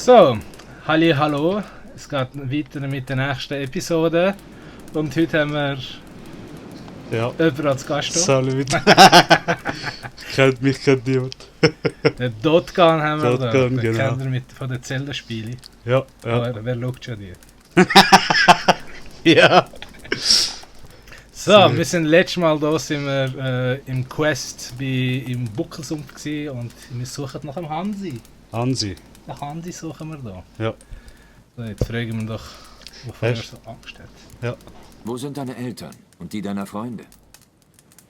So, halli, hallo. Es geht weiter mit der nächsten Episode. Und heute haben wir jemanden als Gast. Salut. Mich kennt niemand. Den Dotgan haben wir da. Dotgan, Den genau. kennt ihr von den Zelda-Spielen. Ja. Wer schaut schon die? Ja. So, wir sind letztes Mal da sind wir, im Quest im Buckelsumpf gewesen und wir suchen nach dem Hansi. Hansi. Den Hansi suchen wir da. Ja. So, jetzt fragen wir doch, wovon er so Angst hat. Ja. Wo sind deine Eltern und die deiner Freunde?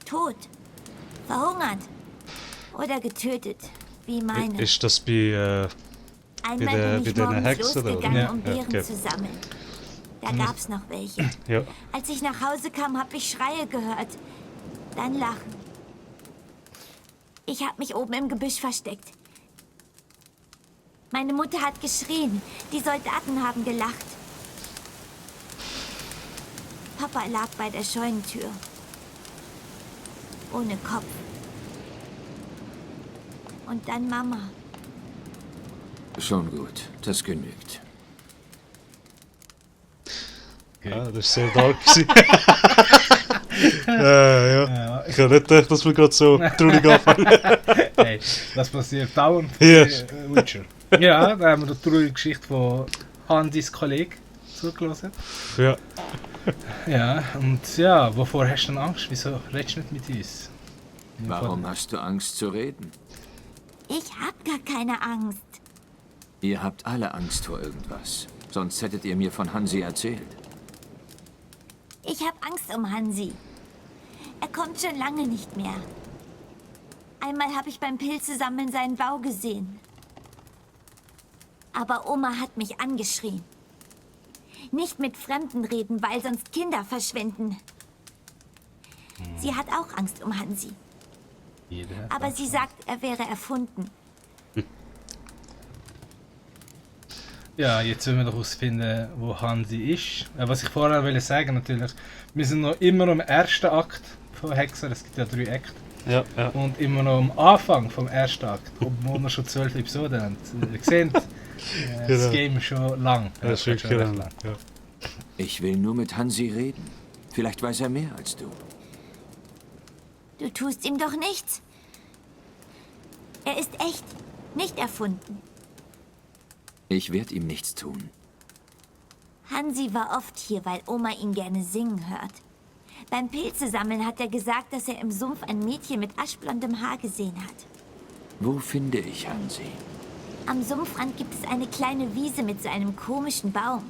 Tot, verhungert oder getötet, wie meine. Ist das bei Einmal bin ich den morgens Hexen, oder? losgegangen, Ja, um Beeren okay. zu sammeln. Da gab's noch welche. Ja. Als ich nach Hause kam, habe ich Schreie gehört. Dann Lachen. Ich habe mich oben im Gebüsch versteckt. Meine Mutter hat geschrien. Die Soldaten haben gelacht. Papa lag bei der Scheunentür. Ohne Kopf. Und dann Mama. Schon gut, das genügt. Ja, das ist sehr dark gewesen. Ja. Ich habe nicht gedacht, dass wir gerade so traurig anfangen. Hey, das passiert dauernd. Yes. Witcher. Ja, da haben wir die traurige Geschichte von Hansis Kollege zugelassen. Ja. Ja, und ja, wovor hast du denn Angst? Wieso redest du nicht mit uns? Warum hast du Angst zu reden? Ich hab gar keine Angst. Ihr habt alle Angst vor irgendwas. Sonst hättet ihr mir von Hansi erzählt. Ich hab Angst um Hansi. Er kommt schon lange nicht mehr. Einmal habe ich beim Pilzesammeln seinen Bau gesehen. Aber Oma hat mich angeschrien. Nicht mit Fremden reden, weil sonst Kinder verschwinden. Sie hat auch Angst um Hansi. Aber sie sagt, er wäre erfunden. Ja, jetzt wollen wir doch herausfinden, wo Hansi ist. Was ich vorher wollte sagen, natürlich, wir sind noch immer am ersten Akt von Hexer, es gibt ja 3 Akte. Ja. Und immer noch am Anfang vom ersten Akt, obwohl wir schon 12 Episoden haben. Ihr seht, das Genau. Game ist schon lang. Das ist geht wirklich schon recht lang. Ja. Ich will nur mit Hansi reden. Vielleicht weiß er mehr als du. Du tust ihm doch nichts. Er ist echt, nicht erfunden. Ich werde ihm nichts tun. Hansi war oft hier, weil Oma ihn gerne singen hört. Beim Pilzesammeln hat er gesagt, dass er im Sumpf ein Mädchen mit aschblondem Haar gesehen hat. Wo finde ich Hansi? Am Sumpfrand gibt es eine kleine Wiese mit so einem komischen Baum.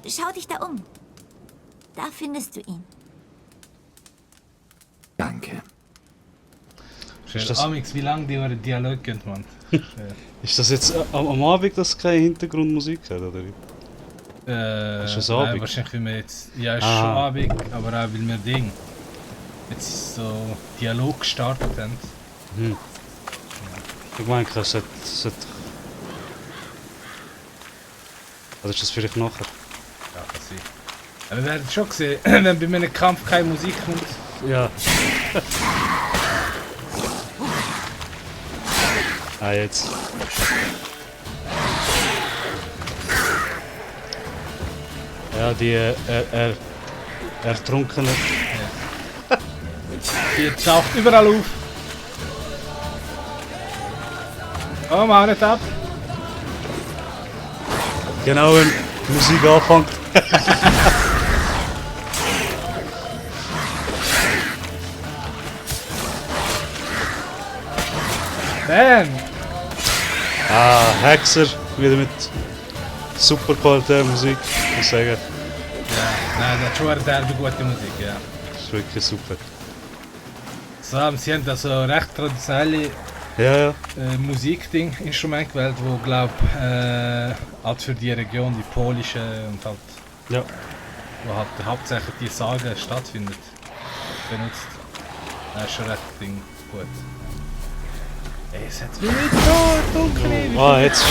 Schau dich da um. Da findest du ihn. Danke. Ist das- Amix, wie lange die euren Dialog gehen, man. Ist das jetzt am Abend, dass es keine Hintergrundmusik hat, oder wie? Ist das Abend? Nein, wahrscheinlich, weil wir jetzt... Ja, ist Ah. schon Abend, aber auch weil wir jetzt so Dialog gestartet haben. Ich meine, es hat... Oder ist das vielleicht nachher? Ja, kann sein. Aber wir haben schon gesehen, wenn bei einem Kampf keine Musik kommt. Ja. Jetzt. Ja, die Ertrunkene. Die taucht überall auf. Oh, mach nicht ab. Genau, wenn die Musik anfängt. Bam! Hexer, wieder mit super Qualität Musik, muss ich sagen. Ja, nein, das ist schon eine derbe gute Musik, ja. Das ist wirklich super. So, sie haben also recht traditionelle Ja. Musikding-Instrumente gewählt, wo glaube halt für die Region, die polische und halt, Ja. wo halt hauptsächlich die Sage stattfindet, benutzt. Das ist schon recht gut. Ey, es hat wieder so dunkel. Jetzt.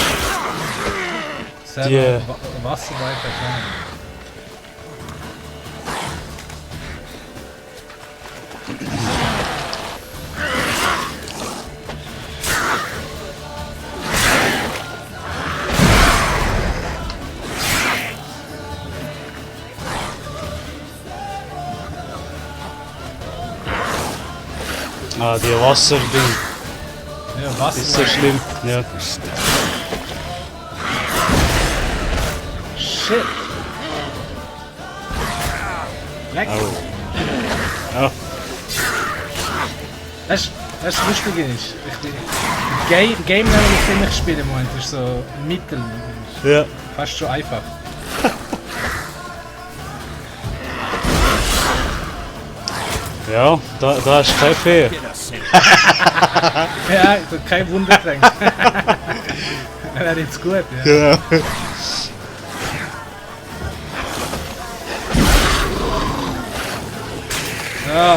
Selber Wasserweite. Ah, die Wasserding. Ja, was Ist so schlimm. Ja. Shit! Leck! Oh. Oh. Das Lustige ist, Game Level finde ich spielen im Moment ist so mittel, Ja. fast schon einfach. Ja, da ist kein Fee. Ja, kein Wunder drin. Er wäre jetzt gut, ja. Genau. Ja,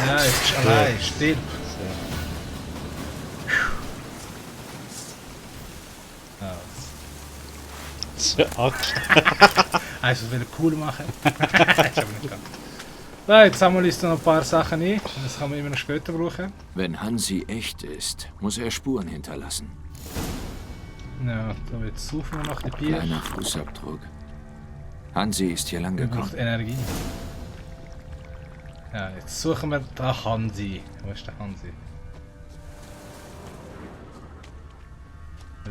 ja, jetzt ist allein, still. So, Axt. Also, das will cool machen. Das ist aber nicht ganz. So, jetzt sammeln wir uns noch ein paar Sachen ein. Das kann man immer noch später brauchen. Wenn Hansi echt ist, muss er Spuren hinterlassen. Ja, so, jetzt suchen wir noch die Bier. Kleiner Fußabdruck. Hansi ist hier lang Er braucht gekommen. Energie. Ja, jetzt suchen wir den Hansi. Wo ist der Hansi?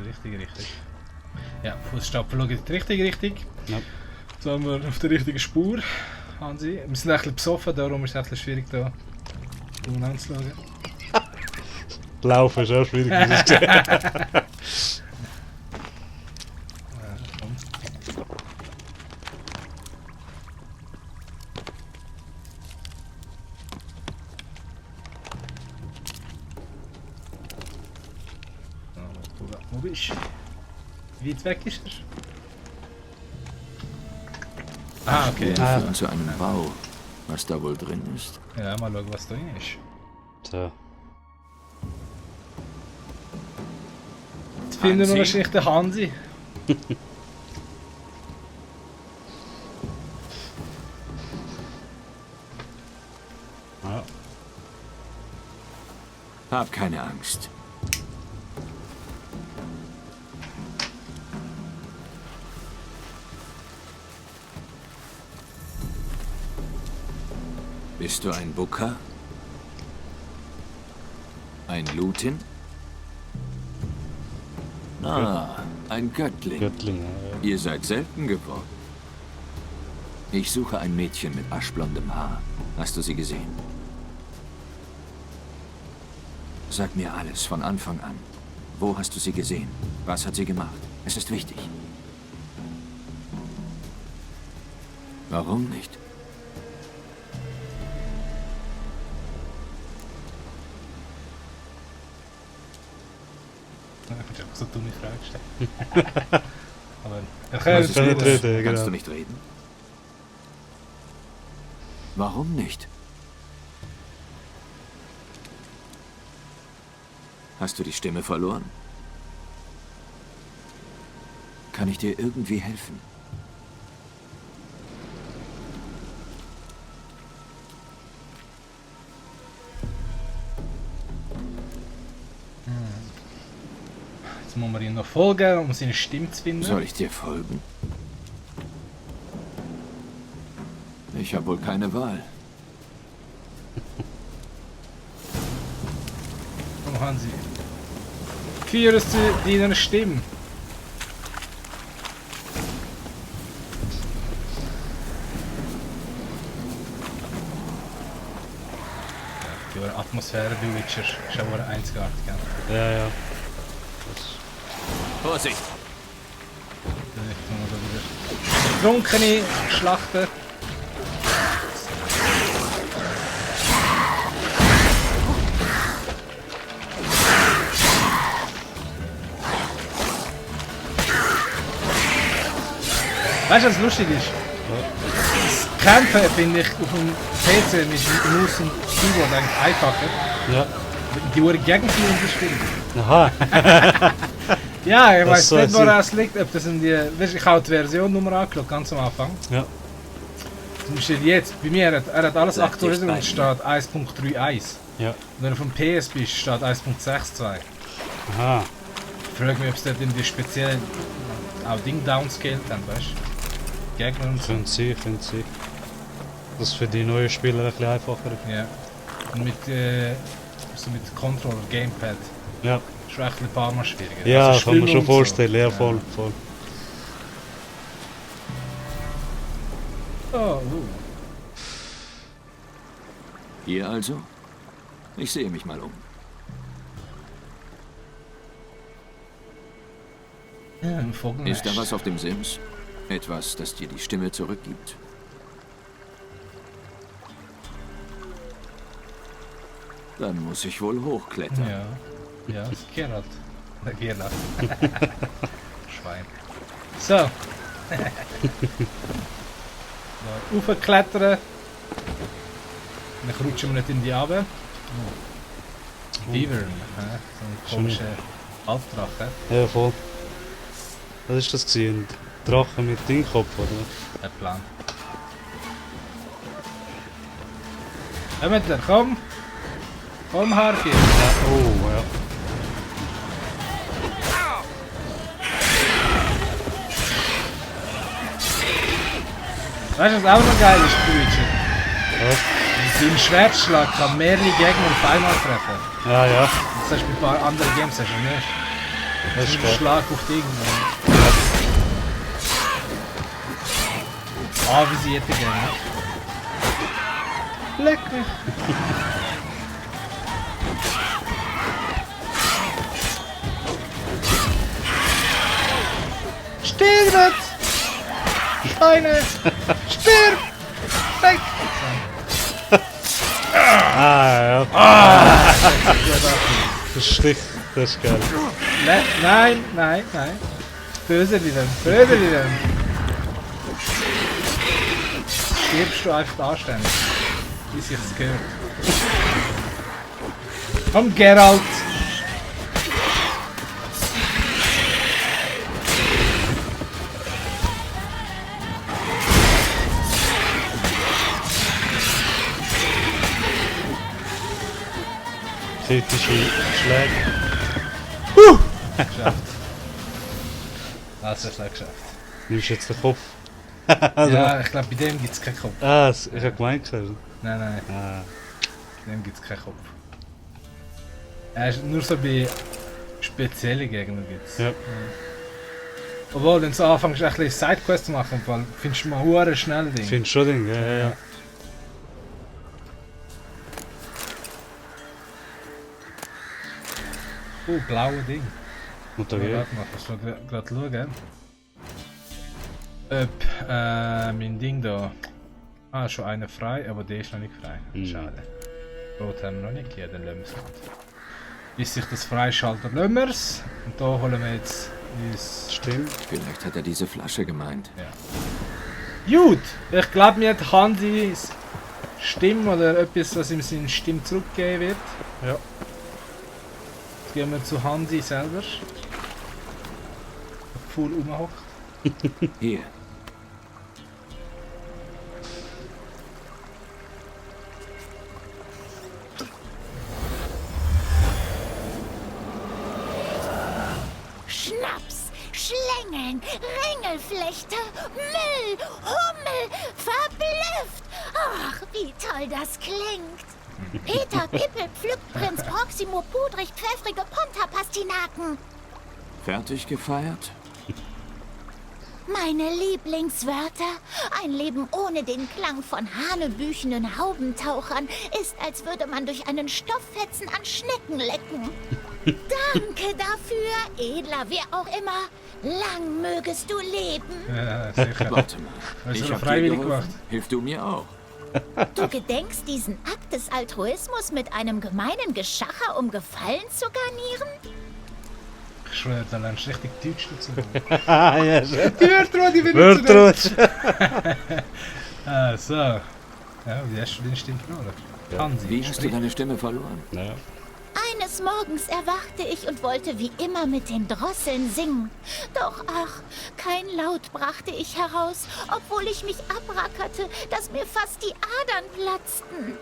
Richtig. Ja, Fußstapfen schauen in die richtige Richtung. Ja. So haben wir auf der richtigen Spur. Hansi. Wir sind ein bisschen besoffen, darum ist es ein bisschen schwierig da umeinander zu schauen. Laufen ist auch schwierig, muss ich sagen. Wo bist du? Wie weit weg ist er? Ah, okay. Wir führen zu einem Bau. Was da wohl drin ist? Ja, mal schauen, was da ist. So. Jetzt finden wir Hansi? wahrscheinlich den Hansi. Ja. Hab keine Angst. Bist du ein Booker? Ein Lutin? Ah, ein Göttling. Göttling, ja. Ihr seid selten geworden. Ich suche ein Mädchen mit aschblondem Haar. Hast du sie gesehen? Sag mir alles von Anfang an. Wo hast du sie gesehen? Was hat sie gemacht? Es ist wichtig. Warum nicht? Ich habe so eine dumme Frage gestellt. Aber er kann Was ist ja nicht los? reden, Kannst genau. du nicht reden? Warum nicht? Hast du die Stimme verloren? Kann ich dir irgendwie helfen? Jetzt muss man ihm noch folgen, um seine Stimme zu finden. Soll ich dir folgen? Ich habe wohl keine Wahl. Komm, Hansi. Führe es zu deiner Stimme. Die Atmosphäre bei Witcher ist ja wohl einzigartig. Ja. Ja, ja. Vorsicht! Jetzt haben wir da wieder Betrunkene Schlachten. Weißt du, was lustig ist? Das Kämpfen finde ich auf dem PC mit Maus und Keyboard eigentlich einfacher. Ja. Die Uhr gegen sie unterspielen. Aha. Ja, ich Das weiß so nicht, ein woran es liegt. Ob das in die, weißt, ich habe die Version Nummer angeschaut, ganz am Anfang. Ja. Zum Beispiel jetzt, bei mir, er hat alles Bleib aktualisiert und dicht es bei steht 1.31. Ja. Und wenn du vom PS bist, steht 1.62. Aha. Ich frage mich, ob es dort irgendwie speziell auch Ding downscaled haben, weißt du? Gegner und so. Können Sie. Das ist für die neuen Spieler ein bisschen einfacher. Ja. Und mit, so mit Controller, Gamepad. Ja. Ist echt ein paar Mal schwieriger. Ja, also kann man schon und so. vorstellen, ja, voll, voll. Oh, Hier also? Ich sehe mich mal um. Ja, ein Vogel. Ist da was auf dem Sims? Etwas, das dir die Stimme zurückgibt? Dann muss ich wohl hochklettern. Ja, ja, ist Geralt. Geralt. Schwein. So. So, raufklettern. Dann rutschen wir nicht in die Abe. Oh. Beavern, so ein komischer Albdrache. Ja, voll. Was ist das gewesen? Ein Drache mit Dingkopf, oder? Ein Plan. Kommt er, komm! Komm, Harky! Ja, oh, ja. Weißt du, was auch noch geil ist, Brütchen? Was? Sein Schwertschlag kann mehrere Gegner auf einmal treffen. Ja, ja. Das hast du bei ein paar anderen Games hast du nicht. Das ist Ein geil. Schlag auf Ding. Ah, wie sie hätte gerne. Leck mich! Stirbt! Schweine! Stirb! Weg! Ah, ja. Das Stich, das ist geil. Nein, nein, nein. Böse Lieben, böse Lieben. Stirbst du einfach anständig. Wie sich's gehört. Komm, Geralt! Kritische Schläge. Geschafft. Das ist schlecht geschafft. Nimmst du jetzt den Kopf? Ja, ich glaube, bei dem gibt es keinen Kopf. Ah, ich hab gemeint. Nein, nein, Ah. bei dem gibt es keinen Kopf. Nur so bei speziellen Gegnern gibt es. Ja. Obwohl, wenn du anfängst, ein bisschen Sidequests zu machen, findest du mal hure schnell Ding. Findest du schon Ding? Ja, ja, ja. Blaue Ding. Und da Ja, geht. warte mal, ich muss gerade schauen. Ob mein Ding da. Ah, schon einer frei, aber der ist noch nicht frei. Schade. Rot haben wir noch nicht, ja, dann lassen wir es nicht. Bis sich das freischaltet, lassen wir es. Und da holen wir jetzt uns. Stimmt. Vielleicht hat er diese Flasche gemeint. Gut! Ich glaube, mir hat Hansis Stimme oder etwas, was ihm seine Stimme zurückgeben wird. Ja. Jetzt gehen wir zu Hansi selber. Voll rumhockt. Hier. Schnaps, Schlängeln, Ringelflechte, Müll, Hummel, verblüfft. Ach, wie toll das klingt. Peter Pippel pflückt Prinz Proximo pudrig pfeffrige Ponta-Pastinaken. Fertig gefeiert? Meine Lieblingswörter. Ein Leben ohne den Klang von hanebüchenen Haubentauchern ist, als würde man durch einen Stofffetzen an Schnecken lecken. Danke dafür, Edler, wer auch immer. Lang mögest du leben. Ja, sicher. Warte mal. Hast du Ich noch hab dir freiwillig geholfen. gemacht? Hilf du mir auch. Du gedenkst diesen Akt des Altruismus mit einem gemeinen Geschacher, um Gefallen zu garnieren? Ich schwöre, da lernst du richtig Deutsch dazu. Ah, ja, schon. Die Wörter, die benutzen Wörter. Ah, so. Ja, wie hast du den Stimme verloren? Hansi, Wie hast du sprich. deine Stimme verloren? Ja. Eines Morgens erwachte ich und wollte wie immer mit den Drosseln singen. Doch ach, kein Laut brachte ich heraus, obwohl ich mich abrackerte, dass mir fast die Adern platzten.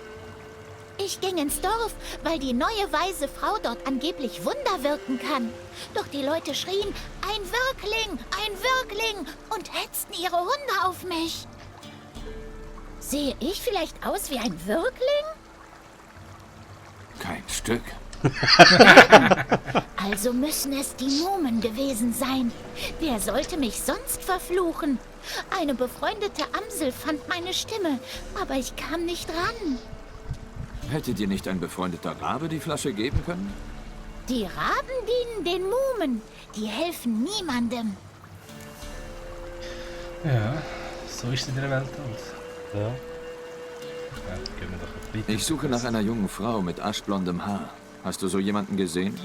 Ich ging ins Dorf, weil die neue weise Frau dort angeblich Wunder wirken kann. Doch die Leute schrien, ein Wirkling, und hetzten ihre Hunde auf mich. Sehe ich vielleicht aus wie ein Wirkling? Kein Stück. Also müssen es die Mumen gewesen sein. Wer sollte mich sonst verfluchen? Eine befreundete Amsel fand meine Stimme, aber ich kam nicht ran. Hätte dir nicht ein befreundeter Rabe die Flasche geben können? Die Raben dienen den Mumen. Die helfen niemandem. Ja, so ist es in der Welt halt. Ja. Ja, gehen wir doch ein bisschen. Ich suche nach einer jungen Frau mit aschblondem Haar. Hast du so jemanden gesehen?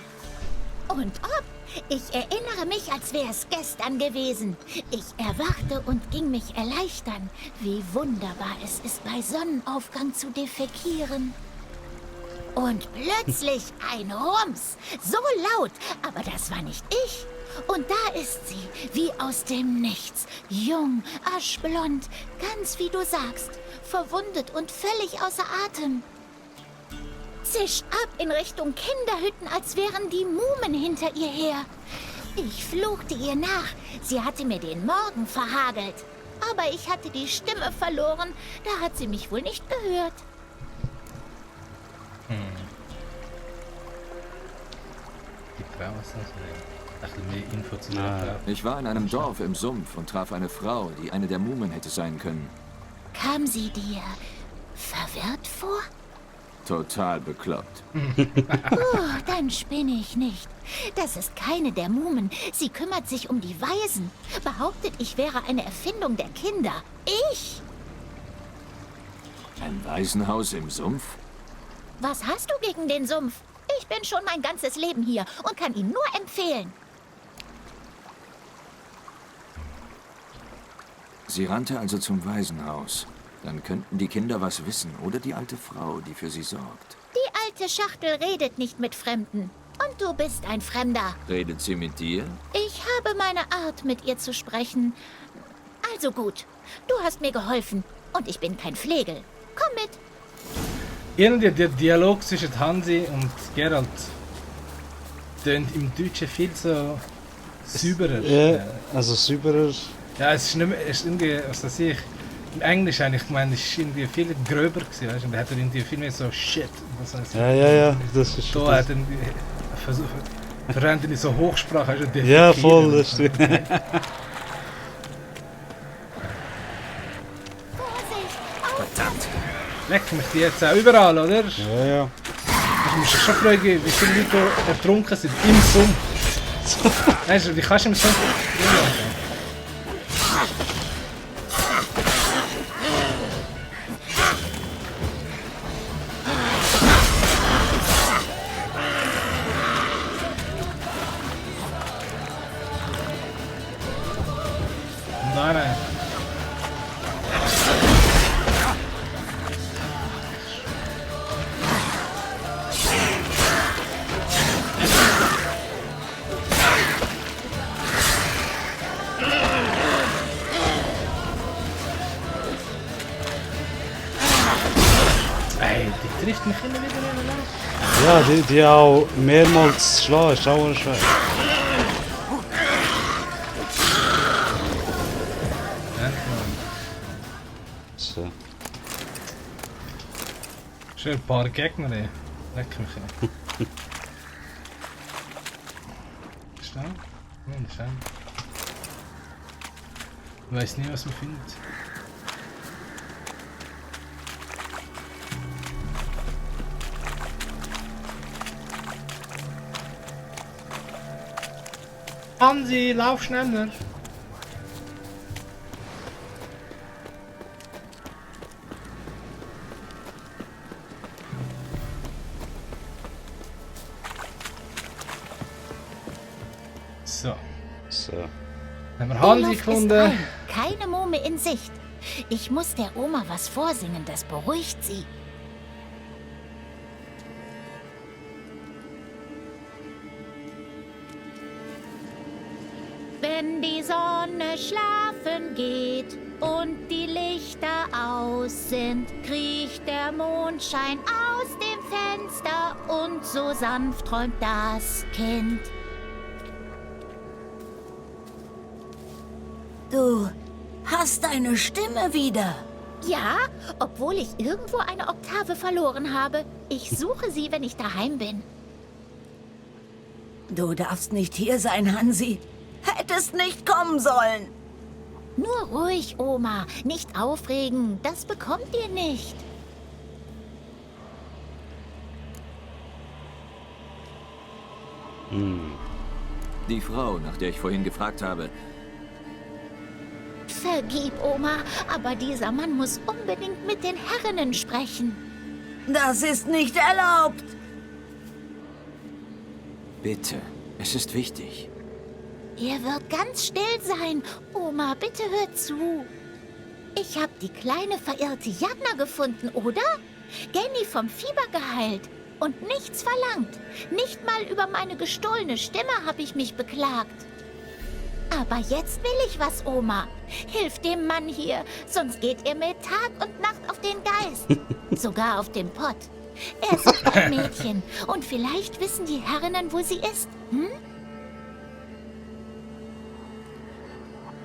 Und ob? Ich erinnere mich, als wäre es gestern gewesen. Ich erwachte und ging mich erleichtern. Wie wunderbar es ist, bei Sonnenaufgang zu defekieren. Und plötzlich ein Rums. So laut, aber das war nicht ich. Und da ist sie, wie aus dem Nichts. Jung, aschblond, ganz wie du sagst. Verwundet und völlig außer Atem. Zischt ab in Richtung Kinderhütten, als wären die Mumen hinter ihr her. Ich fluchte ihr nach. Sie hatte mir den Morgen verhagelt. Aber ich hatte die Stimme verloren. Da hat sie mich wohl nicht gehört. Die Frau ist das ein bisschen mehr Info zu der Frau. Ich war in einem Dorf im Sumpf und traf eine Frau, die eine der Mumen hätte sein können. Kam sie dir verwirrt vor? Total bekloppt. Dann spinne ich nicht. Das ist keine der Mumen. Sie kümmert sich um die Waisen. Behauptet, ich wäre eine Erfindung der Kinder. Ich? Ein Waisenhaus im Sumpf? Was hast du gegen den Sumpf? Ich bin schon mein ganzes Leben hier und kann ihn nur empfehlen. Sie rannte also zum Waisenhaus. Dann könnten die Kinder was wissen oder die alte Frau, die für sie sorgt. Die alte Schachtel redet nicht mit Fremden. Und du bist ein Fremder. Redet sie mit dir? Ich habe meine Art, mit ihr zu sprechen. Also gut, du hast mir geholfen. Und ich bin kein Flegel. Komm mit. Irgendwie der Dialog zwischen Hansi und Geralt tönt im Deutschen viel so sauberer. Ja, also sauberer. Ja, es ist nicht mehr, es ist irgendwie, was weiß ich, im Englisch eigentlich, ich meine, es ist irgendwie viel gröber gewesen, weißt du, und er hat dann irgendwie viel mehr so Shit. Was heißt, Ja, das ist da hat er verrennt in so Hochsprache, also Ja, voll, das stimmt. Vorsicht! Verdammt! Leck mich die jetzt auch überall, oder? Ja. Du musst dich schon fragen, wie viele Leute ertrunken sind im Sumpf. Weißt du, wie kannst du im Sumpf rumlaufen? Nein. Ey, die trifft mich immer wieder in den Lauf. Ja, die auch mehrmals schlagen, ist auch schwer. So. Schon ein paar Gegner, ey. Leck mich, ey. Ist da? Nein, ist da. Ich weiß nie, was man findet. Hansi, lauf schneller! So, So. haben wir Die Hansi Luft ist gefunden. rein. Keine Mume in Sicht. Ich muss der Oma was vorsingen, das beruhigt sie. Wenn die Sonne schlafen geht und die Lichter aus sind, kriecht der Mondschein aus dem Fenster und so sanft träumt das Kind. Du hast deine Stimme wieder. Ja, obwohl ich irgendwo eine Oktave verloren habe. Ich suche sie, wenn ich daheim bin. Du darfst nicht hier sein, Hansi. Hättest nicht kommen sollen. Nur ruhig, Oma. Nicht aufregen. Das bekommt ihr nicht. Die Frau, nach der ich vorhin gefragt habe, Vergib, Oma, aber dieser Mann muss unbedingt mit den Herrinnen sprechen. Das ist nicht erlaubt. bitte, es ist wichtig. Er wird ganz still sein. Oma, bitte hör zu. Ich habe die kleine verirrte Jagna gefunden, oder? Genny vom Fieber geheilt und nichts verlangt. Nicht mal über meine gestohlene Stimme habe ich mich beklagt. Aber jetzt will ich was, Oma. Hilf dem Mann hier, sonst geht er mir Tag und Nacht auf den Geist. Sogar auf den Pott. Er ist ein Mädchen und vielleicht wissen die Herrinnen, wo sie ist. Hm?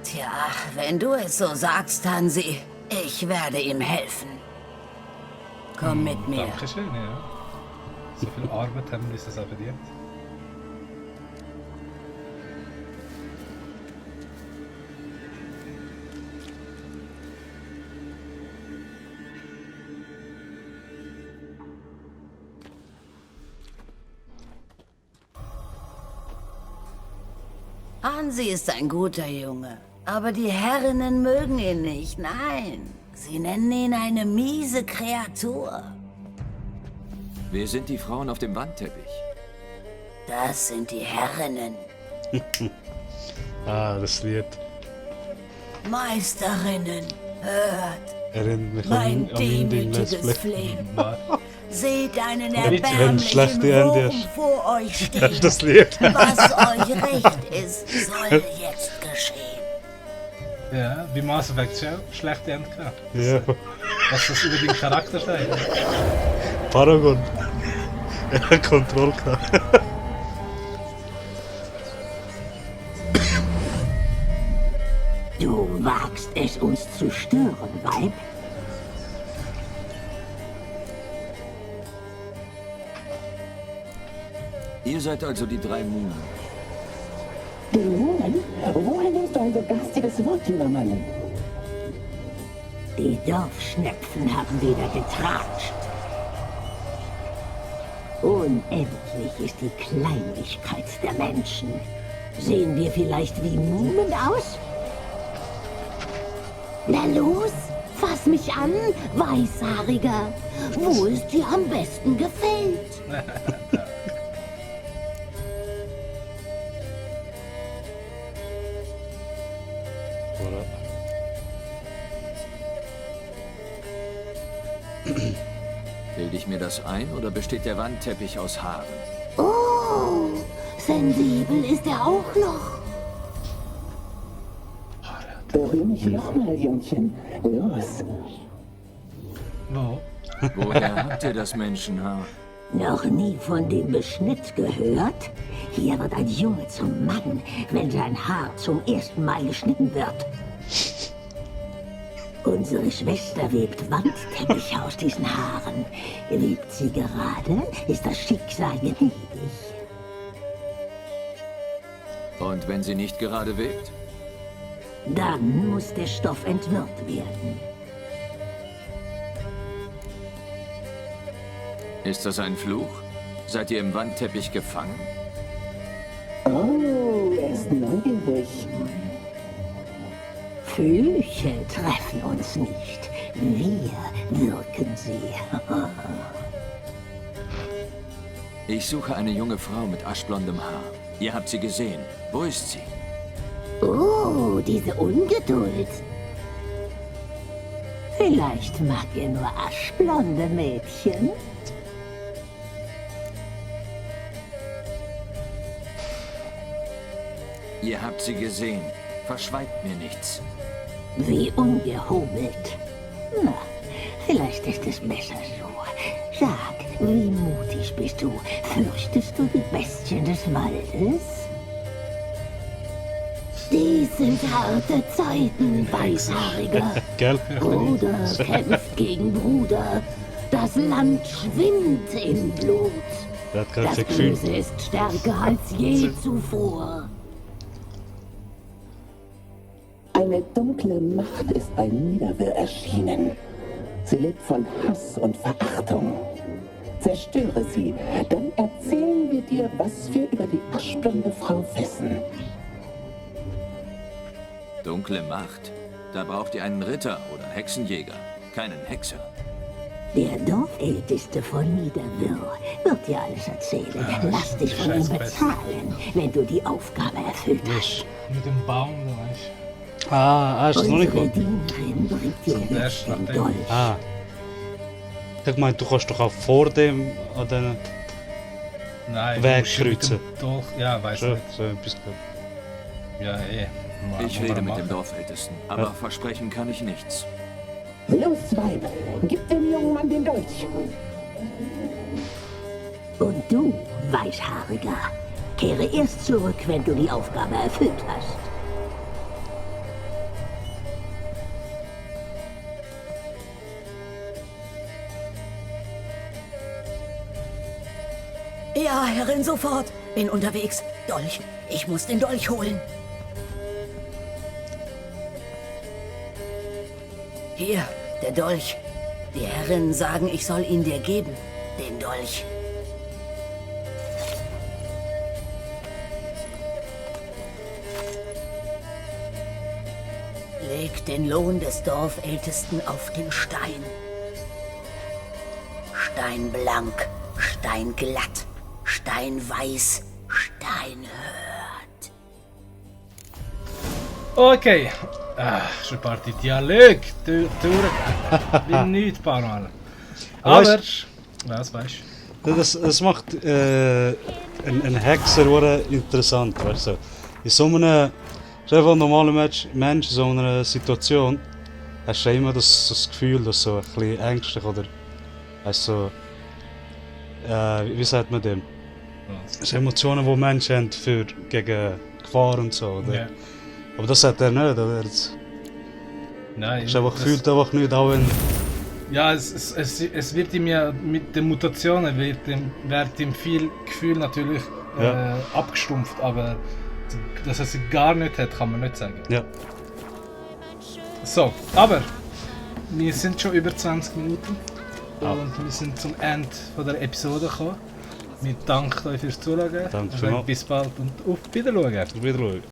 Tja, wenn du es so sagst, Hansi, ich werde ihm helfen. Komm mit mir. Dankeschön, ja. So viel Arbeit haben wir das auch verdient. Hansi ist ein guter Junge, aber die Herrinnen mögen ihn nicht, nein. Sie nennen ihn eine miese Kreatur. Wer sind die Frauen auf dem Wandteppich? Das sind die Herrinnen. Ah, das Lied. Meisterinnen, hört, Erinnert mich mein an Indien Let's demütiges Play. Flehen. Seht einen Wenn erbärmlichen schlechte Ende Wurm ist. vor euch Das ist stehen. das Lied. Was euch recht ist, soll jetzt geschehen. Ja, wie Mass Effect schon schlechte Ende gehabt. Ja, Was das über den Charakter sagt. Paragon. Er hat Kontrolle gehabt. Du wagst es, uns zu stören, Weib? Ihr seid also die drei Mumen. Dämonen? Woher willst du ein so garstiges Wort übermannen? Die Dorfschnepfen haben wieder getratscht. Unendlich ist die Kleinlichkeit der Menschen. Sehen wir vielleicht wie Mumen aus? Na los, fass mich an, Weißhaariger, wo es dir am besten gefällt. Oder? Bilde ich mir das ein oder besteht der Wandteppich aus Haaren? Oh, sensibel ist er auch noch. Berühr mich nochmal, Jungchen. Los. Wo? Woher habt ihr das Menschenhaar? Noch nie von dem Beschnitt gehört? Hier wird ein Junge zum Mann, wenn sein Haar zum ersten Mal geschnitten wird. Unsere Schwester webt Wandteppiche aus diesen Haaren. Webt sie gerade, ist das Schicksal gnädig. Und wenn sie nicht gerade webt? Dann muss der Stoff entwirrt werden. Ist das ein Fluch? Seid ihr im Wandteppich gefangen? Oh, er ist neugierig. Flüche treffen uns nicht. Wir wirken sie. Ich suche eine junge Frau mit aschblondem Haar. Ihr habt sie gesehen. Wo ist sie? Oh, diese Ungeduld. Vielleicht mag er nur aschblonde Mädchen. Ihr habt sie gesehen. Verschweigt mir nichts. Wie ungehobelt. Na, vielleicht ist es besser so. Sag, wie mutig bist du? Fürchtest du die Bestien des Waldes? Dies sind harte Zeiten, Weißhaariger. Gell? Bruder kämpft gegen Bruder. Das Land schwimmt in Blut. Der hat gerade Das sein Gefühl. Böse ist stärker als je zuvor. Eine dunkle Macht ist bei Niederwirr erschienen. Sie lebt von Hass und Verachtung. Zerstöre sie, dann erzählen wir dir, was wir über die aschblonde Frau wissen. Dunkle Macht? Da braucht ihr einen Ritter oder Hexenjäger, keinen Hexer. Der Dorfälteste von Niederwirr wird dir alles erzählen. Lass dich von ihm bezahlen, wenn du die Aufgabe erfüllt hast. Mit dem Baum, da weißt Ah, ist das noch nicht Unsere gut? Dienerin bringt dir Der jetzt ist nach den dem. Dolch. Ah. Ich meine, du kannst doch auch vor dem an den du. Nein, Weg du musst mit kreuzen. dem Dolch, ja, weiß so, nicht. so etwas. Ja, Ich rede mit dem Dorfältesten, aber versprechen kann ich nichts. Los, Weib, gib dem jungen Mann den Dolch. Und du, Weißhaariger, kehre erst zurück, wenn du die Aufgabe erfüllt hast. Ja, Herrin, sofort. Bin unterwegs. Dolch. Ich muss den Dolch holen. Hier, der Dolch. Die Herren sagen, ich soll ihn dir geben. Den Dolch. Leg den Lohn des Dorfältesten auf den Stein. Steinblank, steinglatt, steinweiß, steinhört. Okay. Schon ein paar Dialog durch. Wie nichts, paar Mal. Aber. Was weißt du? Das macht einen Hexer sehr interessant. Weißt du? In so einem normalen Mensch, in so einer Situation, hast du immer das Gefühl, dass so ein bisschen ängstlich oder also, wie sagt man dem? Das sind Emotionen, die Menschen haben gegen Gefahr und so. Oder? Ja. Aber das hat er nicht. Oder? Nein. Er fühlt einfach nicht, auch wenn. Ja, es wird ihm ja mit den Mutationen wird ihm viel Gefühl natürlich abgestumpft, aber dass er sie gar nicht hat, kann man nicht sagen. Ja. So, aber wir sind schon über 20 Minuten und wir sind zum Ende von der Episode gekommen. Wir danken euch fürs Zuschauen. Danke Wir vielmals. sagen bis bald und auf Wiedersehen. Wieder schauen.